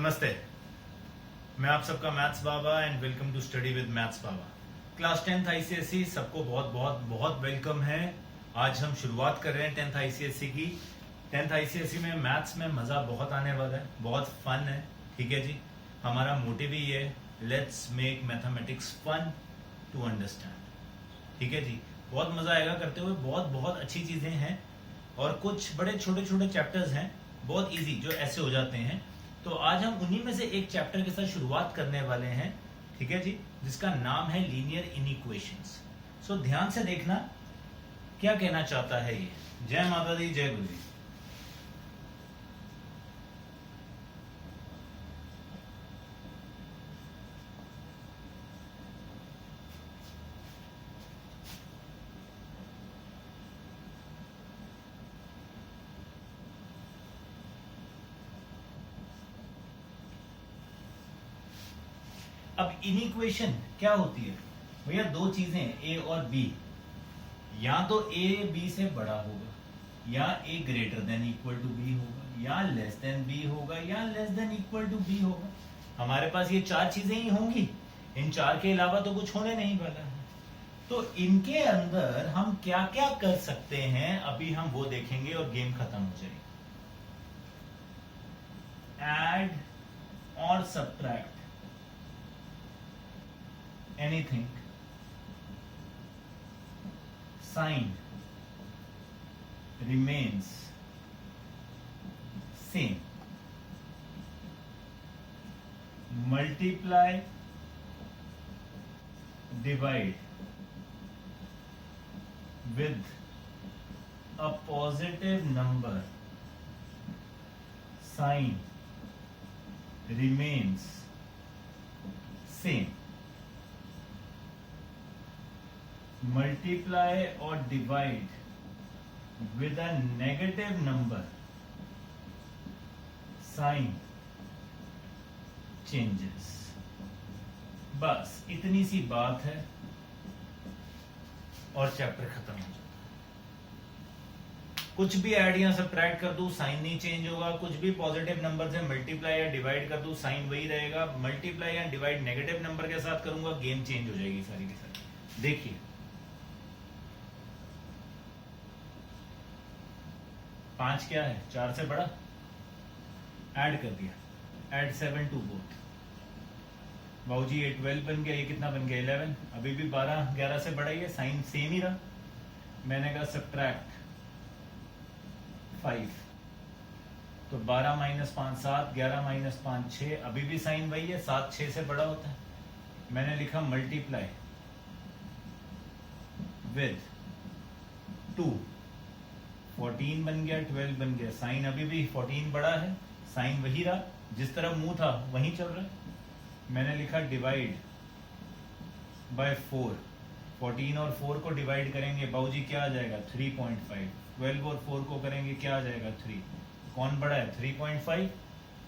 नमस्ते, मैं आप सबका maths Baba and welcome to study with maths Baba. Class 10th ICSE सबको बहुत बहुत बहुत वेलकम है। आज हम शुरुआत कर रहे हैं 10th आईसीएसई की। 10th आईसीएसई में मैथ्स में मजा बहुत आने वाला है, बहुत फन है। ठीक है जी, हमारा मोटिव ही है, let's make mathematics fun to understand. ठीक है जी, बहुत मजा आएगा करते हुए। बहुत बहुत अच्छी चीजें हैं और कुछ बड़े छोटे छोटे चैप्टर्स हैं बहुत इजी जो ऐसे हो जाते हैं। तो आज हम उन्हीं में से एक चैप्टर के साथ शुरुआत करने वाले हैं, ठीक है जी, जिसका नाम है लीनियर इनइक्वेशंस। सो ध्यान से देखना क्या कहना चाहता है ये। जय माता दी, जय गुरु जी। अब इनइक्वेशन क्या होती है भैया? दो चीजें ए और बी, या तो ए बी से बड़ा होगा, या A greater than equal to B होगा, या लेस देन बी होगा, या less than equal to B होगा। हमारे पास ये चार चीजें ही होंगी, इन चार के अलावा तो कुछ होने नहीं वाला है। तो इनके अंदर हम क्या क्या कर सकते हैं अभी हम वो देखेंगे और गेम खत्म हो जाएगी। ऐड और subtract anything, sign remains same. Multiply, divide with a positive number, sign remains same. Multiply or divide with a negative number, sign changes. बस इतनी सी बात है और चैप्टर खत्म हो जाता है। कुछ भी ऐड या सब्ट्रैक्ट कर दूं, साइन नहीं चेंज होगा। कुछ भी पॉजिटिव नंबर से मल्टीप्लाई या डिवाइड कर दूं, साइन वही रहेगा। मल्टीप्लाई या डिवाइड नेगेटिव नंबर के साथ करूंगा, गेम चेंज हो जाएगी सारी की सारी। देखिए 5 क्या है? 4 से बड़ा, ऐड कर दिया, ऐड 7 टू बोथ। बाबूजी ये 12 बन गया, ये कितना बन गया? 11। अभी भी 12 11 से बड़ा ही है, साइन सेम ही रहा। मैंने कहा सब्ट्रैक्ट 5, तो 12 माइनस 5 7, 11 माइनस 5 6, अभी भी साइन वही है, 7 6 से बड़ा होता है। मैंने लिखा मल्टीप्लाई विद 2, 14 बन गया, 12 बन गया। साइन अभी भी 14 बड़ा है, साइन वही रहा, जिस तरफ मुंह था वही चल रहा है। मैंने लिखा डिवाइड बाय 4, 14 और 4 को डिवाइड करेंगे बाबूजी क्या आ जाएगा? 3.5। 12 और 4 को करेंगे क्या आ जाएगा? 3। कौन बड़ा है? 3.5।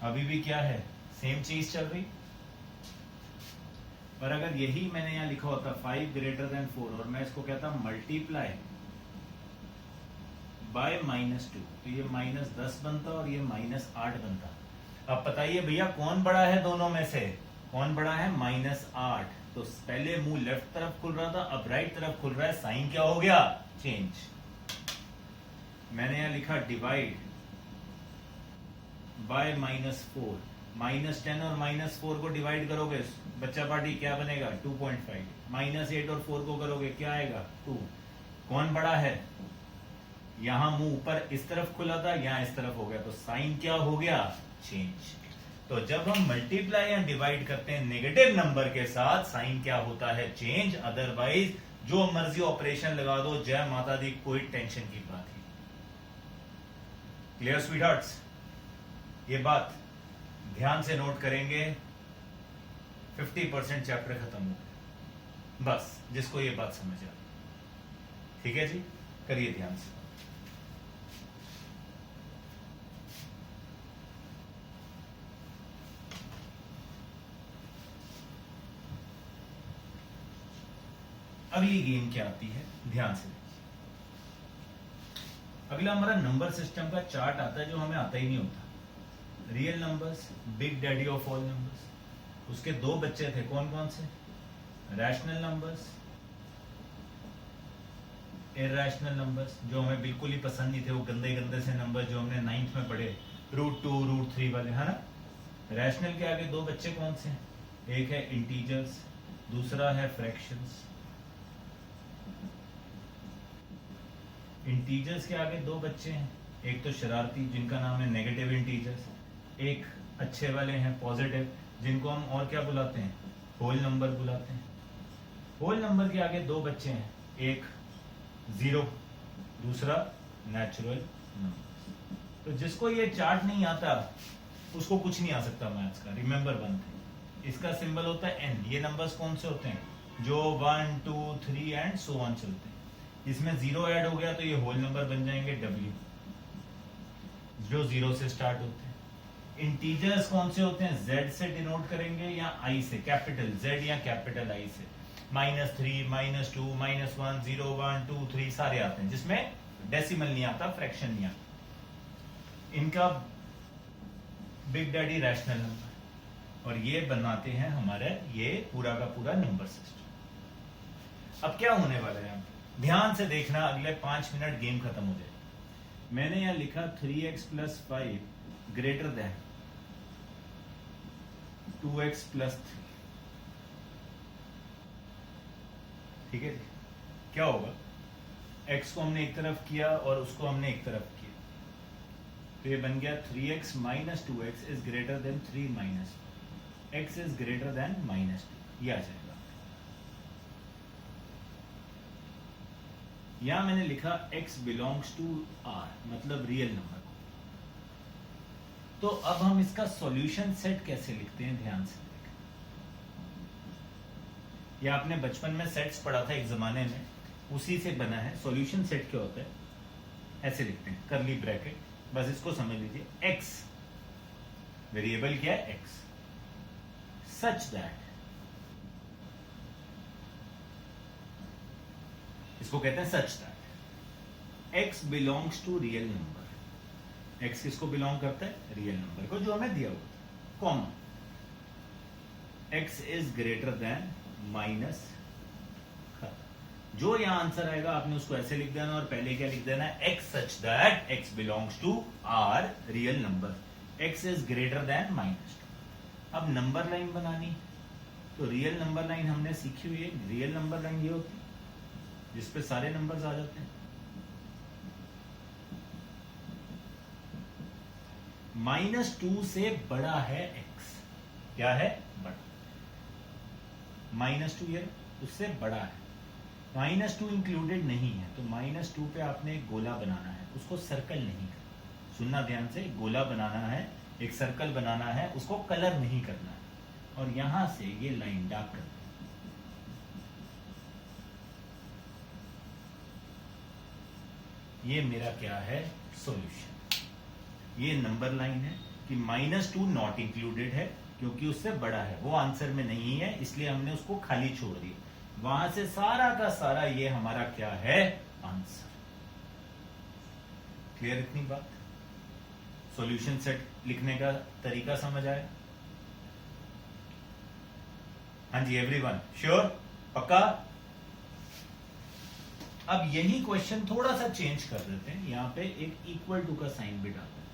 अभी भी क्या है? सेम चीज चल रही। पर अगर यही मैंने यहाँ लिखा होता 5 ग्रेटर देन 4 और मैं इसको कहता मल्टीप्लाई बाय -2, तो ये -10 बनता और ये -8 बनता। अब बताइए भैया कौन बड़ा है दोनों में से? कौन बड़ा है? -8। तो पहले मुंह लेफ्ट तरफ खुल रहा था, अब राइट तरफ खुल रहा है। साइन क्या हो गया? चेंज। मैंने यहां लिखा डिवाइड बाय -4, -10 और -4 को डिवाइड करोगे बच्चा पार्टी क्या बनेगा? 2.5। -8 और 4 को करोगे क्या आएगा? 2। कौन बड़ा है? यहां मुंह ऊपर इस तरफ खुला था, यहां इस तरफ हो गया, तो साइन क्या हो गया? चेंज। तो जब हम मल्टीप्लाई या डिवाइड करते हैं नेगेटिव नंबर के साथ, साइन क्या होता है? चेंज। अदरवाइज जो मर्जी ऑपरेशन लगा दो, जय माता दी, कोई टेंशन की बात नहीं। क्लियर स्वीटहार्ट्स? ये बात ध्यान से नोट करेंगे। 50% चैप्टर खत्म हो गया, बस जिसको ये बात समझ आ। ठीक है जी, करिए ध्यान से। अगली गेम क्या आती है, ध्यान से देखिए। अगला हमारा नंबर सिस्टम का चार्ट आता है जो हमें आता ही नहीं होता। Real numbers, big daddy of all numbers. उसके दो बच्चे थे, कौन कौन से? रैशनल नंबर्स, इरैशनल नंबर्स, जो हमें बिल्कुल ही पसंद नहीं थे, वो गंदे गंदे से नंबर जो हमने 9th में पढ़े, √2 √3 वाले, है ना। रैशनल के आगे दो बच्चे कौन से हैं? एक है इंटीजर्स, दूसरा है फ्रैक्शंस। इंटीजर्स के आगे दो बच्चे हैं, एक तो शरारती जिनका नाम है नेगेटिव इंटीजर्स, एक अच्छे वाले हैं पॉजिटिव जिनको हम और क्या बुलाते हैं? होल नंबर बुलाते हैं। होल नंबर के आगे दो बच्चे हैं, एक 0, दूसरा नेचुरल नंबर। तो जिसको ये चार्ट नहीं आता उसको कुछ नहीं आ सकता मैथ्स का। रिमेंबर वन थिंग, इसका सिंबल होता है n। ये नंबर्स कौन से होते हैं? जो 1 2 3 एंड सो ऑन चलते हैं। इसमें 0 ऐड हो गया तो ये होल नंबर बन जाएंगे w, जो 0 से स्टार्ट होते हैं। इंटीजर्स कौन से होते हैं? z से डिनोट करेंगे या i से, कैपिटल Z या कैपिटल I से। -3, -2, -1, 0 1 2 3 सारे आते हैं, जिसमें डेसिमल नहीं आता, फ्रैक्शन नहीं आता। इनका बिग डैडी रैशनल नंबर, और ये बनाते हैं हमारे ये पूरा का पूरा नंबर सिस्टम। अब क्या होने वाला है? ध्यान से देखना, अगले 5 मिनट गेम खत्म हो जाए। मैंने यहां लिखा 3x + 5 ग्रेटर देन 2x + 3। ठीक है जी। क्या होगा? x को हमने एक तरफ किया और उसको हमने एक तरफ किया, तो ये बन गया 3x - 2x is greater then 3 - x is greater than -2। ये आ जाएगा। यहां मैंने लिखा x बिलोंग्स टू R, मतलब रियल नंबर। तो अब हम इसका सॉल्यूशन सेट कैसे लिखते हैं, ध्यान से देखें। ये आपने बचपन में सेट्स पढ़ा था एक जमाने में, उसी से बना है। सॉल्यूशन सेट क्या होता है? ऐसे लिखते हैं, करली ब्रैकेट, बस इसको समझ लीजिए। x वेरिएबल क्या है? x, सच दैट, इसको कहते हैं such that x belongs to real number. x किसको बिलोंग करता है? रियल नंबर को, जो हमें दिया हुआ था, comma x is greater then minus. जो यहां आंसर आएगा आपने उसको ऐसे लिख देना, और पहले क्या लिख देना है? x such that x belongs to R real number, x is greater than -2। अब नंबर लाइन बनानी, तो रियल नंबर लाइन हमने सीखी हुई है। रियल नंबर लाइन ये होती है जिसपे सारे नंबर्स आ जाते हैं। -2 से बड़ा है x, क्या है? बड़ा। -2 ये उससे बड़ा है, -2 इंक्लूडेड नहीं है, तो -2 पे आपने एक गोला बनाना है, उसको सर्कल नहीं करना। सुनना ध्यान से, गोला बनाना है, एक सर्कल बनाना है, उसको कलर नहीं करना है। और यहां से ये लाइन डार्क कर, ये मेरा क्या है? सॉल्यूशन। ये नंबर लाइन है कि -2 नॉट इंक्लूडेड है, क्योंकि उससे बड़ा है, वो आंसर में नहीं है, इसलिए हमने उसको खाली छोड़ दिया। वहां से सारा का सारा ये हमारा क्या है? आंसर। क्लियर इतनी बात? सॉल्यूशन सेट लिखने का तरीका समझ आया? हाँ जी एवरीवन, श्योर? पक्का? अब यही क्वेश्चन थोड़ा सा चेंज कर देते हैं, यहां पे एक इक्वल टू का साइन भी डाल देते हैं।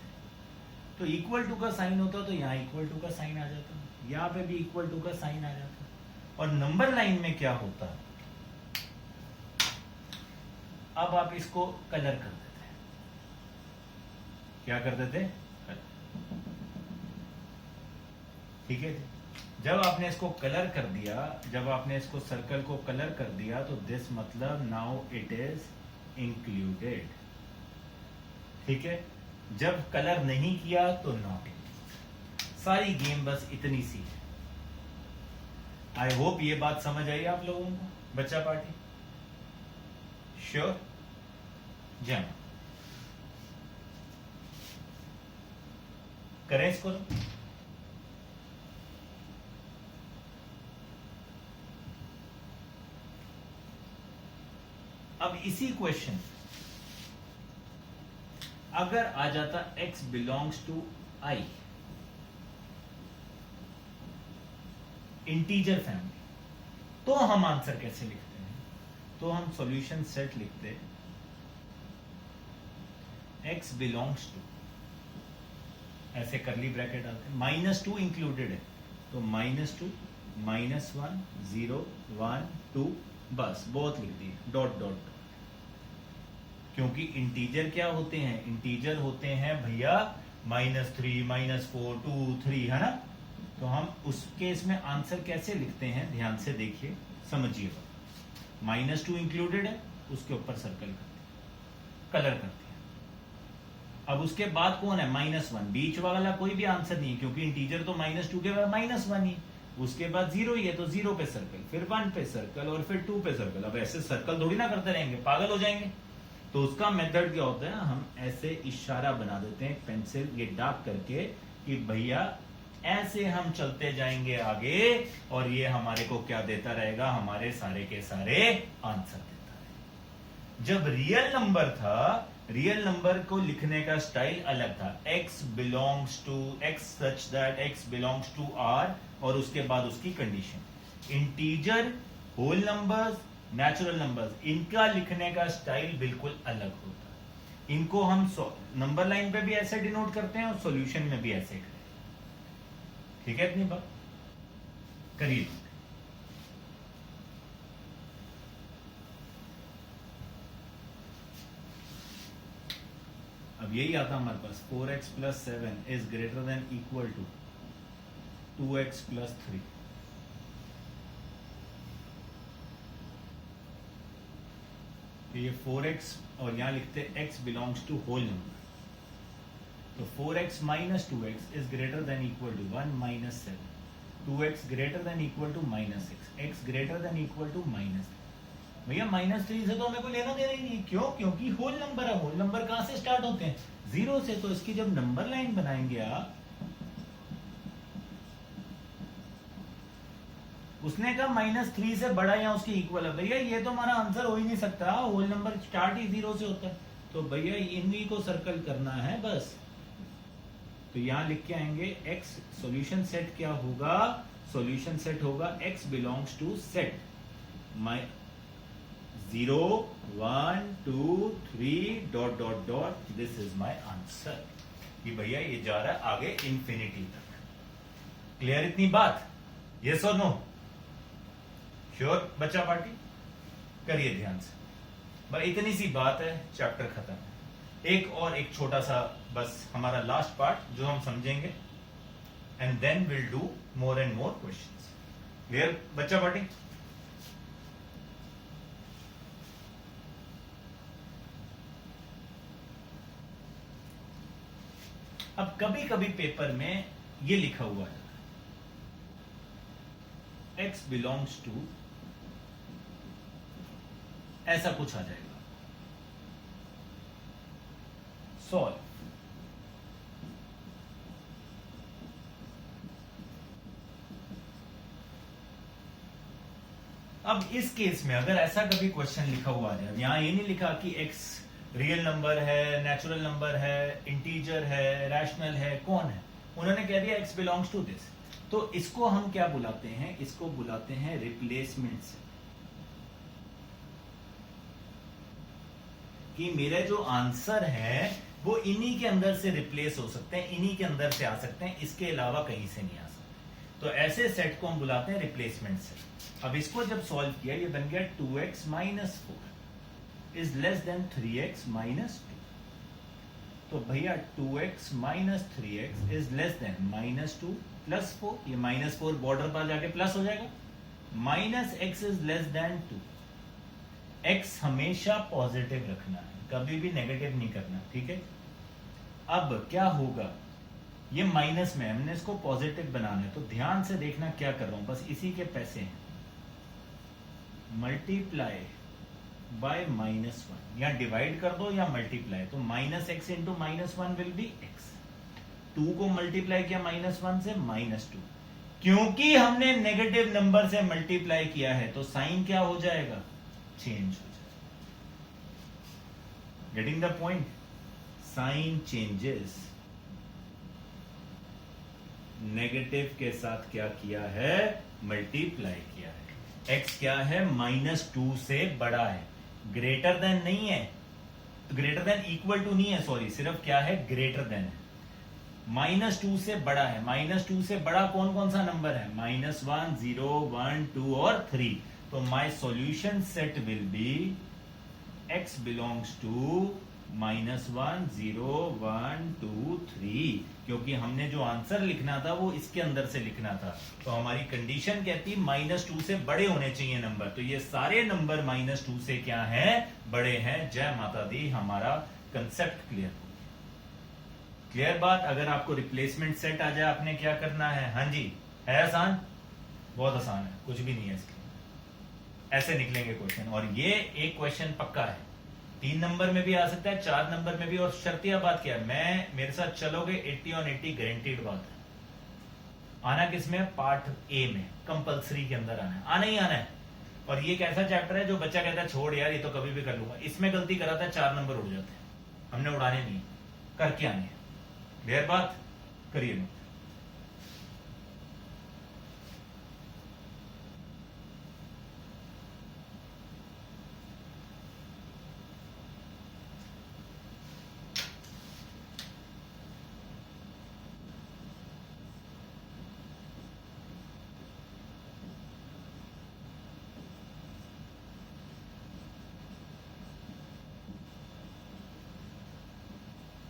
तो इक्वल टू का साइन होता तो यहां इक्वल टू का साइन आ जाता, यहां पे भी इक्वल टू का साइन आ जाता। और नंबर लाइन में क्या होता? अब आप इसको कलर कर देते हैं। क्या कर देते? ठीक है जी। जब आपने इसको कलर कर दिया, जब आपने इसको सर्कल को कलर कर दिया, तो दिस मतलब नाउ इट इज इंक्लूडेड। ठीक है। जब कलर नहीं किया तो नॉट इंक्लूडेड। सारी गेम बस इतनी सी है। आई होप ये बात समझ आई आप लोगों को, बच्चा पार्टी? श्योर? जय करें इसको। अब इसी क्वेश्चन अगर आ जाता x belongs to I, integer family, तो हम आंसर कैसे लिखते हैं? तो हम सॉल्यूशन सेट लिखते हैं x बिलोंग्स टू, ऐसे करली ब्रैकेट आते हैं, -2 इंक्लूडेड है, तो -2 -1 0 1 2, बस बहुत लिख दिए, डॉट डॉट डॉट। क्योंकि इंटीजर क्या होते हैं? इंटीजर होते हैं भैया -3 -4 2 3, है ना? तो हम उस केस में आंसर कैसे लिखते हैं, ध्यान से देखिए, समझिएगा। -2 इंक्लूडेड है, उसके ऊपर सर्कल करते हैं, कलर करते हैं। अब उसके बाद कौन है? -1, बीच वाला कोई भी आंसर नहीं है, क्योंकि इंटीजर तो -2 के बाद -1 ही, उसके बाद 0 ही है, तो 0 पे सर्कल, फिर 1 पे सर्कल और फिर 2 पे सर्कल। अब ऐसे सर्कल थोड़ी ना करते रहेंगे, पागल हो जाएंगे। तो उसका मेथड क्या होता है? हम ऐसे इशारा बना देते हैं पेंसिल ये डार्क करके कि भैया ऐसे हम चलते जाएंगे आगे, और ये हमारे को क्या देता रहेगा? हमारे सारे के सारे आंसर देता रहेगा। जब रियल नंबर था, रियल नंबर को लिखने का स्टाइल अलग था, x belongs to x such that x belongs to r, और उसके बाद उसकी condition. Integer, whole numbers, natural numbers, इनका लिखने का स्टाइल बिल्कुल अलग होता है। इनको हम नंबर लाइन पे भी ऐसे डिनोट करते हैं और सॉल्यूशन में भी ऐसे करें। ठीक है? इतनी बात करिए। अब यही आता हमारे पास, 4x + 7 is greater than equal to 2x + 3। तो ये 4x, और यहां लिखते x belongs to whole number, तो 4x - 2x is greater than equal to 1 - 7, 2x greater than equal to -6, x greater than equal to -3। भैया -3 से तो हमें कोई लेना देना ही नहीं। क्यों? क्योंकि होल नंबर है। होल नंबर कहां से स्टार्ट होते हैं? 0 से। तो इसकी जब नंबर लाइन बनाएंगे आप, उसने कहा -3 से बड़ा या उसके इक्वल है, भैया ये तो हमारा आंसर हो ही नहीं सकता, होल नंबर स्टार्ट ही 0 से होता है। तो भैया इन्हीं को सर्कल करना है बस। तो यहां लिख के आएंगे x, सॉल्यूशन सेट क्या होगा? सॉल्यूशन सेट होगा x belongs to set 0 1 2 3 dot dot dot, this is my answer. कि भैया ये जा रहा है आगे इंफिनिटी तक। क्लियर इतनी बात? यस और नो? श्योर बच्चा पार्टी? करिए ध्यान से, बस इतनी सी बात है, चैप्टर खत्म। एक छोटा सा बस हमारा लास्ट पार्ट जो हम समझेंगे, and then will do more and more questions. Clear बच्चा पार्टी? अब कभी कभी पेपर में ये लिखा हुआ है x बिलोंग्स टू, ऐसा कुछ आ जाएगा, सॉल्व। अब इस केस में अगर ऐसा कभी क्वेश्चन लिखा हुआ आ जाए, यहां ये नहीं लिखा कि x रियल नंबर है, नेचुरल नंबर है, इंटीजर है, रैशनल है, कौन है, उन्होंने कह दिया x बिलोंग्स टू दिस, तो इसको हम क्या बुलाते हैं? इसको बुलाते हैं रिप्लेसमेंट से। कि मेरे जो आंसर है वो इन्हीं के अंदर से रिप्लेस हो सकते हैं, इन्हीं के अंदर से आ सकते हैं, इसके अलावा कहीं से नहीं आ सकते। तो ऐसे सेट को हम बुलाते हैं रिप्लेसमेंट सेट। अब इसको जब सॉल्व किया, ये बन गया 2x - 4 is less then 3x - 2। तो भैया 2x - 3x is less then -2 + 4, ये -4 बॉर्डर पर जाके प्लस हो जाएगा, -x is less then 2। x हमेशा पॉजिटिव रखना है, कभी भी नेगेटिव नहीं करना, ठीक है? अब क्या होगा, ये माइनस में, हमने इसको पॉजिटिव बनाना है, तो ध्यान से देखना क्या कर रहा हूं, बस इसी के पैसे हैं। मल्टीप्लाई बाय -1, या डिवाइड कर दो या मल्टीप्लाई, तो -x into -1 will be x। 2 को मल्टीप्लाई किया -1 से, -2। क्योंकि हमने नेगेटिव नंबर से मल्टीप्लाई किया है, तो साइन क्या हो जाएगा? चेंज हो जाएगा। Getting the point? Sign changes. Negative के साथ क्या किया है? मल्टीप्लाई किया है। x क्या है, -2 से बड़ा है, ग्रेटर देन नहीं है, ग्रेटर देन इक्वल टू नहीं है, सॉरी, सिर्फ क्या है, ग्रेटर देन है। -2 से बड़ा है, -2 से बड़ा कौन कौन सा नंबर है, -1, 0, 1, 2 और 3। तो my solution set will be x belongs to -1, 0, 1, 2, 3, क्योंकि हमने जो आंसर लिखना था वो इसके अंदर से लिखना था। तो हमारी कंडीशन कहती -2 से बड़े होने चाहिए नंबर, तो ये सारे नंबर -2 से क्या हैं, बड़े हैं। जय माता दी, हमारा कंसेप्ट क्लियर हो गया। क्लियर बात। अगर आपको रिप्लेसमेंट सेट आ जाए, आपने क्या करना है, हाँ जी, है आसान, बहुत आसान है, कुछ भी नहीं है इसके, ऐसे निकलेंगे क्वेश्चन। और ये एक क्वेश्चन पक्का है, 3 नंबर में भी आ सकता है, 4 नंबर में भी। और शर्तिया बात क्या है, मैं मेरे साथ चलोगे 80 on 80 गारंटीड बात है। आना किसमें, पार्ट ए में, कंपलसरी के अंदर आना है, आना ही आना है। और ये एक ऐसा चैप्टर है जो बच्चा कहता है छोड़ यार, ये तो कभी भी कर लूंगा, इसमें गलती कराता है, 4 नंबर उड़ जाते हैं। हमने उड़ाने नहीं, करके आने। क्लियर बात, करिए नोट।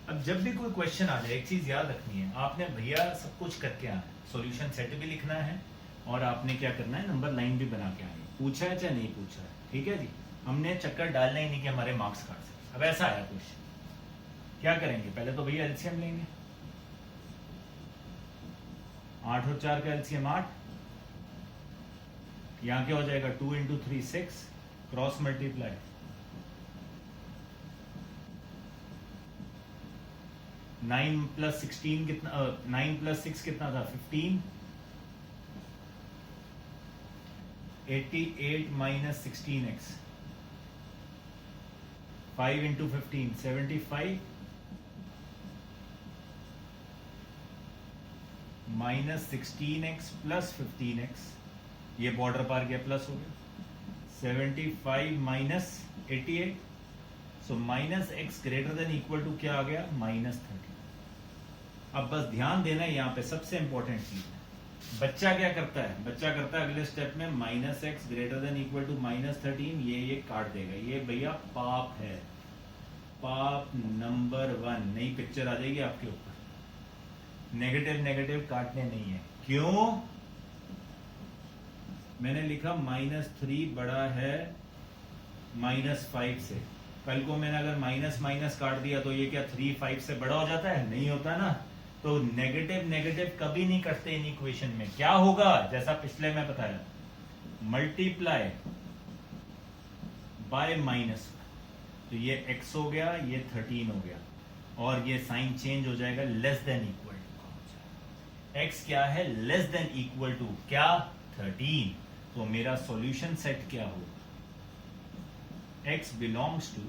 अब जब भी कोई क्वेश्चन आ जाए, एक चीज याद रखनी है, आपने भैया सब कुछ करके आना है, सॉल्यूशन सेट भी लिखना है और आपने क्या करना है, नंबर लाइन भी बना के आनी है, पूछा है चाहे नहीं पूछा है, ठीक है जी। हमने चक्कर डालना ही नहीं कि हमारे मार्क्स काट सके। अब ऐसा आया क्वेश्चन, क्या करेंगे, पहले तो भैया एलसीएम लेंगे, 8 और 4 का एलसीएम 8, यहाँ क्या हो जाएगा, 2 × 3 6, क्रॉस मल्टीप्लाई, 9 + 16 कितना, 9 + 6 कितना था, 15, 88 - 16x, 5 × 15 75, -16x + 15x, ये बॉर्डर पार गया, प्लस हो गया, 75 - 88, so -x greater than equal to क्या आ गया, -30। अब बस ध्यान देना है यहाँ पे, सबसे इंपॉर्टेंट चीज है, बच्चा क्या करता है, बच्चा करता है अगले स्टेप में -x greater than equal to -13, ये काट देगा, ये भैया पाप है, पाप नंबर 1। नई पिक्चर आ जाएगी आपके ऊपर, नेगेटिव नेगेटिव काटने नहीं है। क्यों, मैंने लिखा -3 बड़ा है -5 से, कल को मैंने अगर माइनस माइनस काट दिया तो ये क्या 3 5 से बड़ा हो जाता है, नहीं होता ना। तो नेगेटिव नेगेटिव कभी नहीं करते इन इक्वेशन में। क्या होगा, जैसा पिछले में बताया, मल्टीप्लाई बाय माइनस, तो ये x हो गया, ये 13 हो गया, और ये साइन चेंज हो जाएगा, less than equal to. x क्या है, लेस देन इक्वल टू क्या, 13। तो मेरा सॉल्यूशन सेट क्या होगा, x बिलोंग्स टू,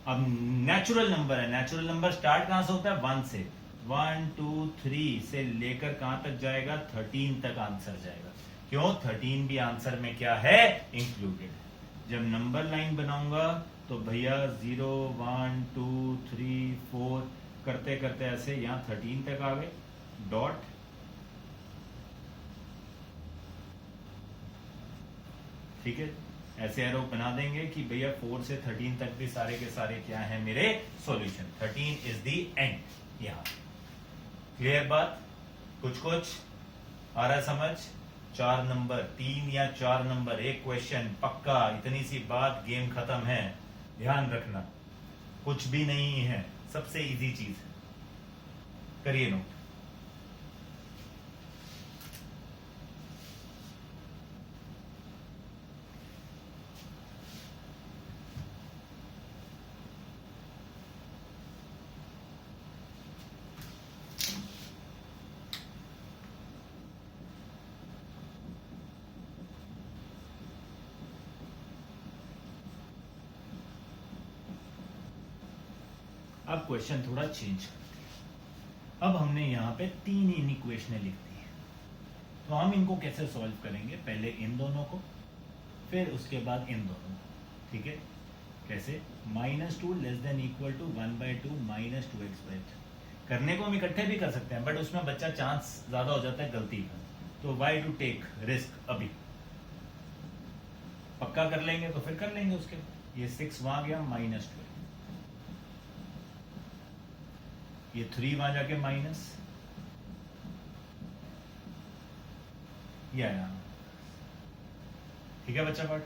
अब नेचुरल नंबर है, नेचुरल नंबर स्टार्ट कहां से होता है, 1 से, 1 2 3 से लेकर कहां तक जाएगा, 13 तक आंसर जाएगा। क्यों, 13 भी आंसर में क्या है, इंक्लूडेड है। जब नंबर लाइन बनाऊंगा तो भैया 0 1 2 3 4 करते करते ऐसे यहां 13 तक आ गए, डॉट, ठीक है, ऐसे एरो बना देंगे कि भैया 4 से 13 तक भी सारे के सारे क्या है, मेरे सॉल्यूशन। 13 is the end. यहां क्लियर बात, कुछ आ रहा है समझ। 4 नंबर, 3 या 4 नंबर, एक क्वेश्चन पक्का, इतनी सी बात, गेम खत्म है। ध्यान रखना, कुछ भी नहीं है, सबसे इजी चीज है, करिए नोट। अब क्वेश्चन थोड़ा चेंज करते हैं। अब हमने यहां पे 3 इन इक्वेशनें लिख दी है। तो हम इनको कैसे सॉल्व करेंगे, पहले इन दोनों को, फिर उसके बाद इन दोनों को, ठीक है। कैसे, -2 less than equal to 1/2 -2x/3 करने को हम इकट्ठे भी कर सकते हैं, बट उसमें बच्चा चांस ज्यादा हो जाता है गलती का, तो वाई टू टेक रिस्क, अभी पक्का कर लेंगे तो फिर कर लेंगे उसके बाद। ये 6 वहां गया -12, ये 3 वहां जाके माइनस, या ठीक है बच्चा, काट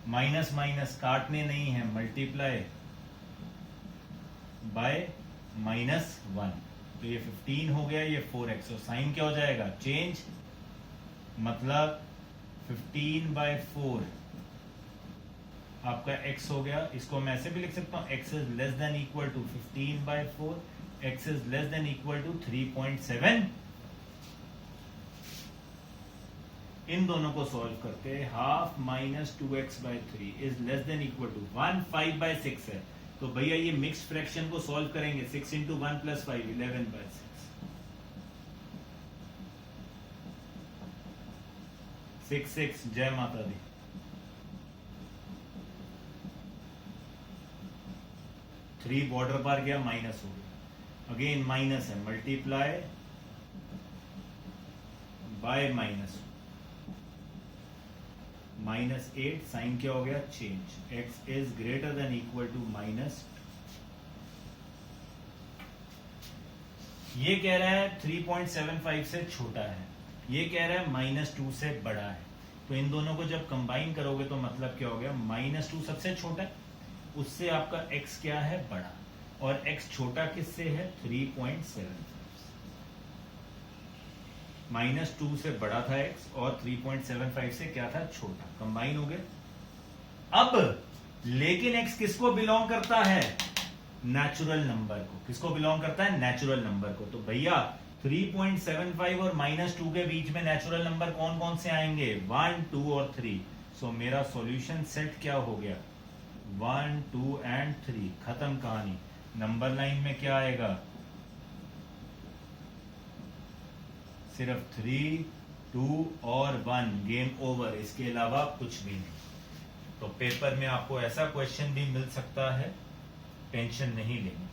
माइनस माइनस काटने नहीं है, मल्टीप्लाई बाय -1, तो ये 15 हो गया, ये 4x, और साइन क्या हो जाएगा, चेंज, मतलब 15/4 आपका x हो गया। इसको मैं ऐसे भी लिख सकता हूं, x is less than equal to 15/4, x is less than equal to 3.7। इन दोनों को सॉल्व करते हैं, half -2x/3 is less than equal to 1, 5/6 है, तो भैया ये मिक्स फ्रैक्शन को सॉल्व करेंगे, 6 × 1 + 5 11/6, 6 6, जय माता दी। थ्री बॉर्डर पार गया, माइनस हो गया, अगेन माइनस है, मल्टीप्लाई बाय -8, साइन क्या हो गया, change, x is greater than equal to -2। ये कह रहा है 3.75 से छोटा है, ये कह रहा है -2 से बड़ा है, तो इन दोनों को जब कंबाइन करोगे तो मतलब क्या हो गया, -2 सबसे छोटा है, उससे आपका x क्या है, बड़ा, और x छोटा किससे है, 3.75, -2 से बड़ा था x और 3.75 से क्या था, छोटा, कंबाइन हो गए। अब लेकिन x किसको बिलोंग करता है, नेचुरल नंबर को, किसको बिलोंग करता है, नेचुरल नंबर को, तो भैया 3.75 और -2 के बीच में नेचुरल नंबर कौन कौन से आएंगे, 1, 2 और 3, सो मेरा सॉल्यूशन सेट क्या हो गया, 1, 2 एंड 3, खत्म कहानी। नंबर लाइन में क्या आएगा, सिर्फ 3, 2 और 1, गेम ओवर, इसके अलावा कुछ भी नहीं। तो पेपर में आपको ऐसा क्वेश्चन भी मिल सकता है, टेंशन नहीं लेनी।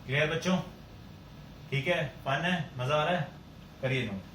क्लियर बच्चों, ठीक है, फन है, मजा आ रहा है, करिए नोट।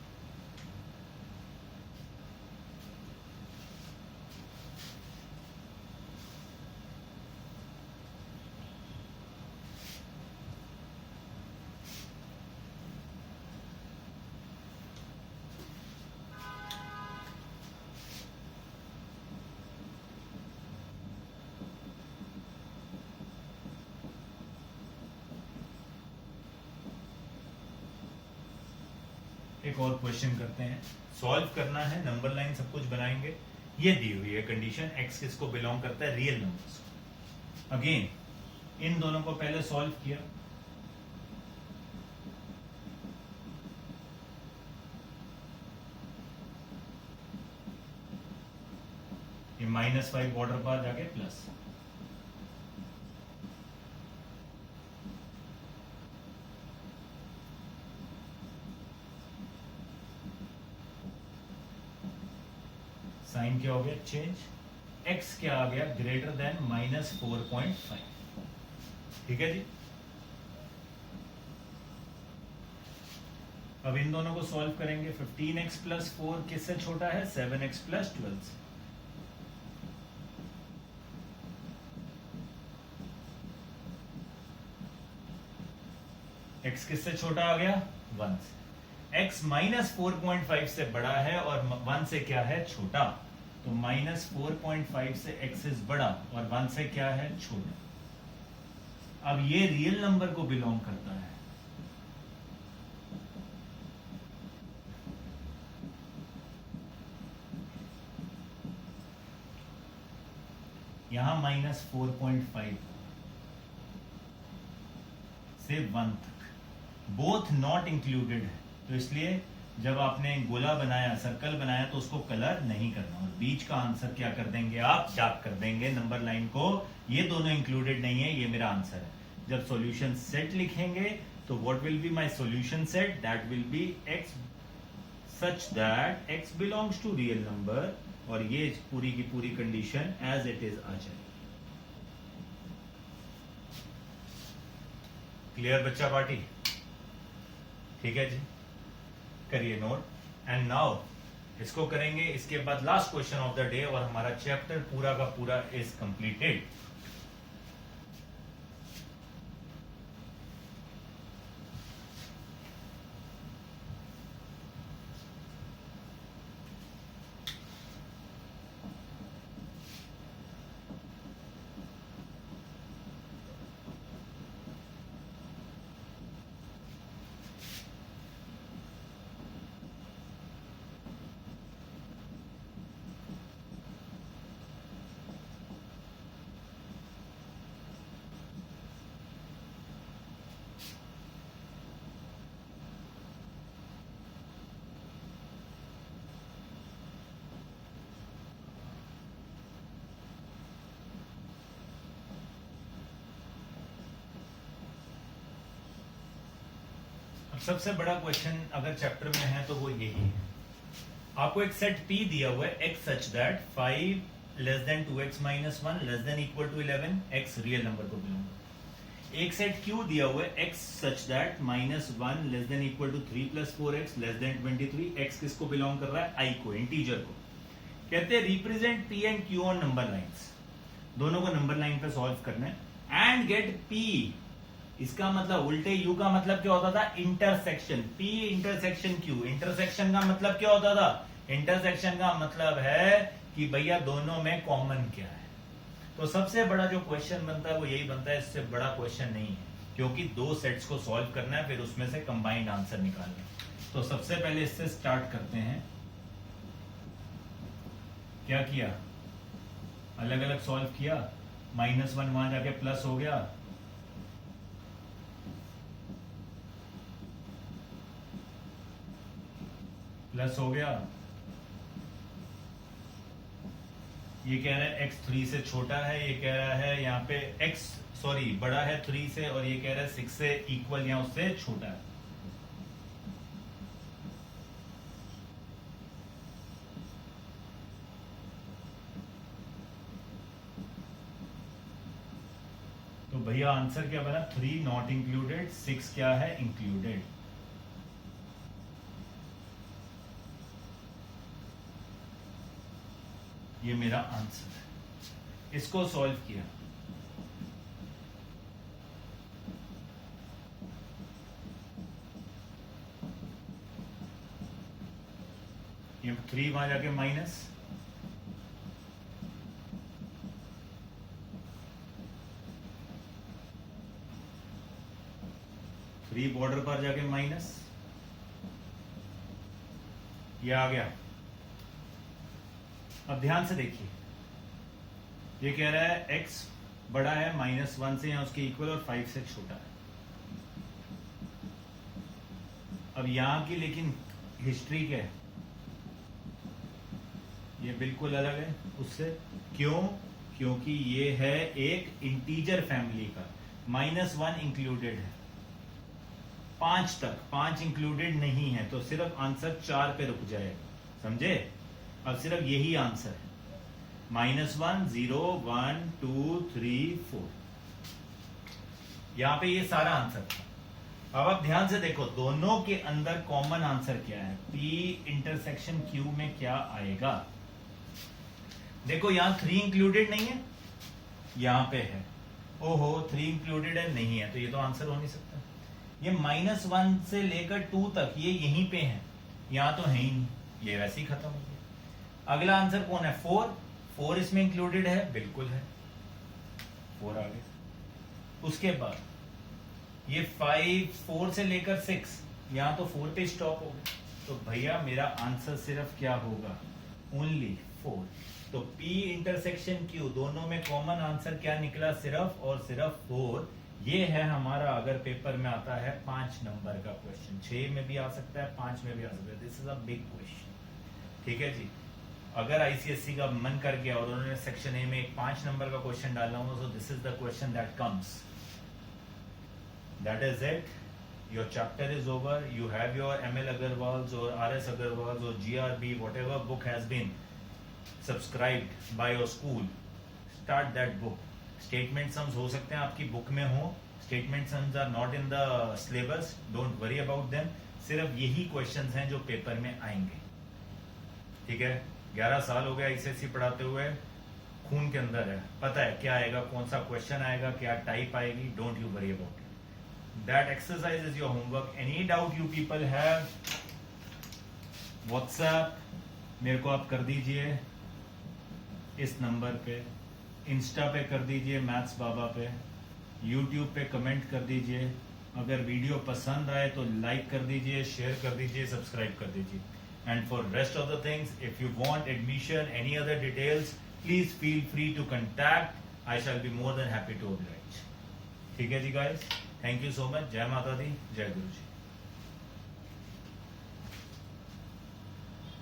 एक और क्वेश्चन करते हैं, सॉल्व करना है, नंबर लाइन सब कुछ बनाएंगे। ये दी हुई है कंडीशन, x किसको बिलोंग करता है, रियल नंबर्स को। अगेन इन दोनों को पहले सॉल्व किया, ये -5 बॉर्डर पार जाके प्लस, साइन क्या हो गया, चेंज, x क्या आ गया, ग्रेटर देन -4.5, ठीक है जी। अब इन दोनों को सॉल्व करेंगे, 15x + 4 किससे छोटा है, 7x + 12 से, x किससे छोटा आ गया, 1 से, x -4.5 से बड़ा है और 1 से क्या है, छोटा, तो -4.5 से x इज बड़ा और 1 से क्या है, छोटा। अब ये रियल नंबर को बिलोंग करता है, यहां -4.5 से 1 तक, बोथ नॉट इंक्लूडेड है, तो इसलिए जब आपने गोला बनाया, सर्कल बनाया, तो उसको कलर नहीं करना, और बीच का आंसर क्या कर देंगे आप, डार्क कर देंगे नंबर लाइन को, ये दोनों इंक्लूडेड नहीं है, ये मेरा आंसर है। जब सॉल्यूशन सेट लिखेंगे तो what will be my solution set? That will be x such that x belongs to real number, और ये पूरी की पूरी कंडीशन एज इट इज आ जाएगी। क्लियर बच्चा पार्टी? ठीक है जी, करिए नोट। एंड नाउ इसको करेंगे, इसके बाद last question of the day, और हमारा चैप्टर पूरा का पूरा इज कंप्लीटेड। सबसे बड़ा क्वेश्चन अगर चैप्टर में है तो वो यही है। आपको एक सेट P दिया हुआ है, x such that 5 less than 2x minus 1 less than equal to 11, x real number को बिलोंग। एक सेट Q दिया हुआ है, x सच दैट minus 1 less than equal to 3 plus 4x less than 23, x किसको बिलोंग कर रहा है? I को, इंटीजर को। कहते हैं represent P and Q on number lines, दोनों को नंबर लाइन पे सॉल्व करना है एंड गेट P। इसका मतलब उल्टे U का मतलब क्या होता था? Intersection P intersection Q। Intersection का मतलब क्या होता था? इंटरसेक्शन का मतलब है कि भैया दोनों में कॉमन क्या है। तो सबसे बड़ा जो क्वेश्चन बनता है वो यही बनता है, इससे बड़ा क्वेश्चन नहीं है, क्योंकि दो सेट्स को सॉल्व करना है, फिर उसमें से कंबाइंड आंसर निकालना है। तो सबसे पहले इससे स्टार्ट करते हैं। क्या किया? अलग अलग सॉल्व किया, -1 वहां जाके प्लस हो गया, प्लस हो गया। ये कह रहा है x 3 से छोटा है, ये कह रहा है यहाँ पे बड़ा है 3 से, और ये कह रहा है 6 से इक्वल या उससे छोटा है। तो भैया आंसर क्या बना? 3 नॉट इंक्लूडेड, 6 क्या है? इंक्लूडेड। ये मेरा आंसर है। इसको सॉल्व किया, ये 3 वहां जाके माइनस, थ्री बॉर्डर पर जाके माइनस, ये आ गया। अब ध्यान से देखिए, ये कह रहा है x बड़ा है -1 से या उसके इक्वल और 5 से छोटा है। अब यहां की लेकिन हिस्ट्री क्या है? ये बिल्कुल अलग है उससे। क्यों? क्योंकि ये है एक इंटीजर फैमिली का, -1 इंक्लूडेड है, 5 तक 5 इंक्लूडेड नहीं है, तो सिर्फ आंसर 4 पे रुक जाएगा। समझे? अब सिर्फ यही आंसर है, -1 0 1 2 3 4। यहां पे ये सारा आंसर था। अब आप ध्यान से देखो, दोनों के अंदर कॉमन आंसर क्या है? P इंटरसेक्शन Q में क्या आएगा? देखो यहां 3 इंक्लूडेड नहीं है, यहां पे है। ओहो 3 इंक्लूडेड है, नहीं है, तो ये तो आंसर हो नहीं सकता। ये -1 से लेकर 2 तक ये यहीं पे है, यहां तो है ही नहीं, ये वैसे ही खत्म हो गया। अगला आंसर कौन है? 4 इसमें इंक्लूडेड है, बिल्कुल है, 4 आ गया। उसके बाद ये 4 से लेकर 6, यहां तो 4 पे स्टॉप हो गया, तो भैया मेरा आंसर सिर्फ क्या होगा? ओनली 4। तो P इंटरसेक्शन Q दोनों में कॉमन आंसर क्या निकला? सिर्फ और सिर्फ 4। ये है हमारा, अगर पेपर में आता है 5 नंबर का क्वेश्चन, 6 में भी आ सकता है, 5 में भी आ सकता है। This is a big question. ठीक है जी। अगर आईसीएससी का मन कर गया और उन्होंने सेक्शन ए में एक 5 नंबर का क्वेश्चन डालना हो, so this is the question that comes, that is it. your chapter is over, you have your ML Agarwal's or RS Agarwal's or GRB, whatever book has been subscribed by your school, start that book. Statement sums हो सकते हैं आपकी book में हो, statement sums are not in the syllabus, don't worry about them. सिर्फ यही questions हैं जो पेपर में आएंगे, ठीक है। 11 साल हो गया ICSE पढ़ाते हुए, खून के अंदर है, पता है क्या आएगा, कौन सा क्वेश्चन आएगा, क्या टाइप आएगी, don't you worry about it. That exercise is your homework. Any doubt you people have, WhatsApp मेरे को आप कर दीजिए इस नंबर पे, इंस्टा पे कर दीजिए मैथ्स बाबा पे, यूट्यूब पे कमेंट कर दीजिए. अगर वीडियो पसंद आए तो लाइक कर दीजिए, शेयर कर दीजिए, सब्सक्राइब कर दीजिए. And for rest of the things, if you want admission, any other details, please feel free to contact. I shall be more than happy to oblige. ठीक है जी guys, thank you so much. Jai Mata दी, जय गुरु जी.